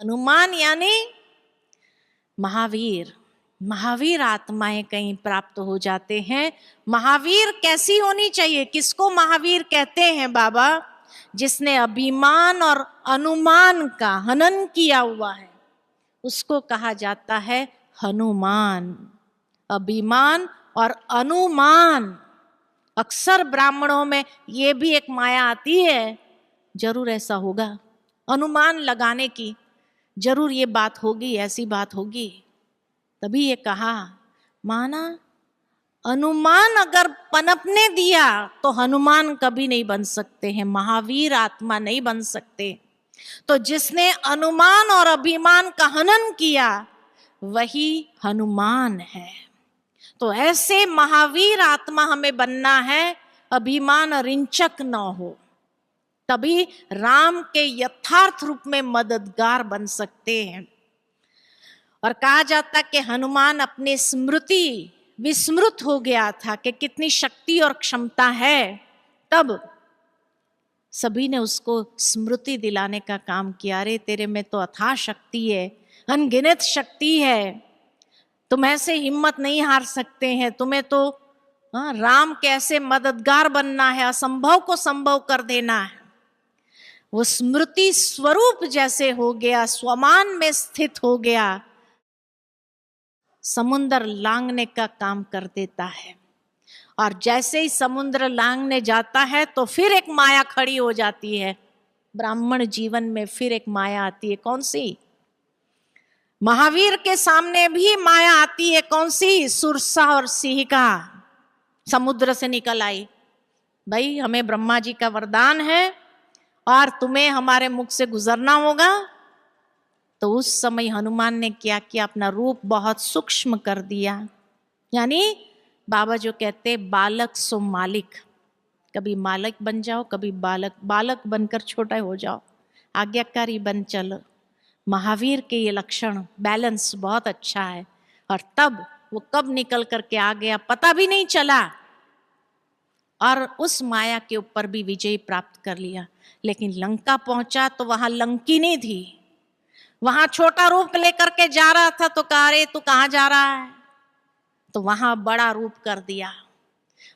हनुमान यानी महावीर। महावीर आत्माएं कहीं प्राप्त हो जाते हैं। महावीर कैसी होनी चाहिए? किसको महावीर कहते हैं बाबा? जिसने अभिमान और अनुमान का हनन किया हुआ है, उसको कहा जाता है हनुमान। अभिमान और अनुमान, अक्सर ब्राह्मणों में ये भी एक माया आती है, जरूर ऐसा होगा, अनुमान लगाने की, जरूर ये बात होगी, ऐसी बात होगी। तभी ये कहा, माना अनुमान अगर पनपने दिया तो हनुमान कभी नहीं बन सकते हैं, महावीर आत्मा नहीं बन सकते। तो जिसने अनुमान और अभिमान का हनन किया वही हनुमान है। तो ऐसे महावीर आत्मा हमें बनना है, अभिमान रिंचक न हो, तभी राम के यथार्थ रूप में मददगार बन सकते हैं। और कहा जाता कि हनुमान अपनी स्मृति विस्मृत हो गया था कि कितनी शक्ति और क्षमता है, तब सभी ने उसको स्मृति दिलाने का काम किया। अरे तेरे में तो अथाह शक्ति है, अनगिनत शक्ति है, तुम ऐसे हिम्मत नहीं हार सकते हैं, तुम्हें तो राम के ऐसे मददगार बनना है, असंभव को संभव कर देना है। वो स्मृति स्वरूप जैसे हो गया, स्वमान में स्थित हो गया, समुद्र लांघने का काम कर देता है। और जैसे ही समुद्र लांघने जाता है तो फिर एक माया खड़ी हो जाती है। ब्राह्मण जीवन में फिर एक माया आती है, कौन सी? महावीर के सामने भी माया आती है, कौन सी? सुरसा और सिंहिका समुद्र से निकल आई। भाई हमें ब्रह्मा जी का वरदान है और तुम्हें हमारे मुख से गुजरना होगा। तो उस समय हनुमान ने क्या किया? अपना रूप बहुत सूक्ष्म कर दिया। यानी बाबा जो कहते बालक सो मालिक, कभी मालिक बन जाओ, कभी बालक बनकर छोटा हो जाओ, आज्ञाकारी बन चलो। महावीर के ये लक्षण, बैलेंस बहुत अच्छा है। और तब वो कब निकल करके आ गया पता भी नहीं चला, और उस माया के ऊपर भी विजय प्राप्त कर लिया। लेकिन लंका पहुंचा तो वहां लंकिनी थी, वहां छोटा रूप लेकर के जा रहा था, तो कहा रे तू कहां जा रहा है? तो वहां बड़ा रूप कर दिया,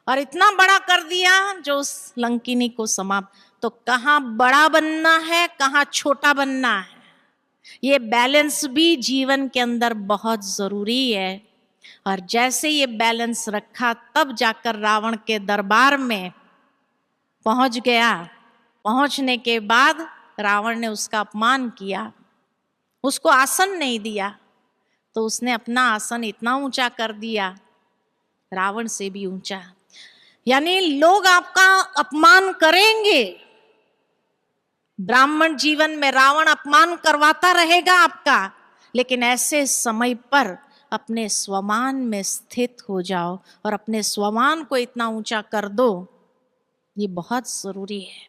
और इतना बड़ा कर दिया जो उस लंकिनी को समाप्त। तो कहां बड़ा बनना है, कहां छोटा बनना है, ये बैलेंस भी जीवन के अंदर बहुत जरूरी है। और जैसे ये बैलेंस रखा, तब जाकर रावण के दरबार में पहुंच गया। पहुंचने के बाद रावण ने उसका अपमान किया, उसको आसन नहीं दिया, तो उसने अपना आसन इतना ऊंचा कर दिया, रावण से भी ऊंचा। यानी लोग आपका अपमान करेंगे, ब्राह्मण जीवन में रावण अपमान करवाता रहेगा आपका, लेकिन ऐसे समय पर अपने स्वमान में स्थित हो जाओ और अपने स्वमान को इतना ऊंचा कर दो, ये बहुत जरूरी है।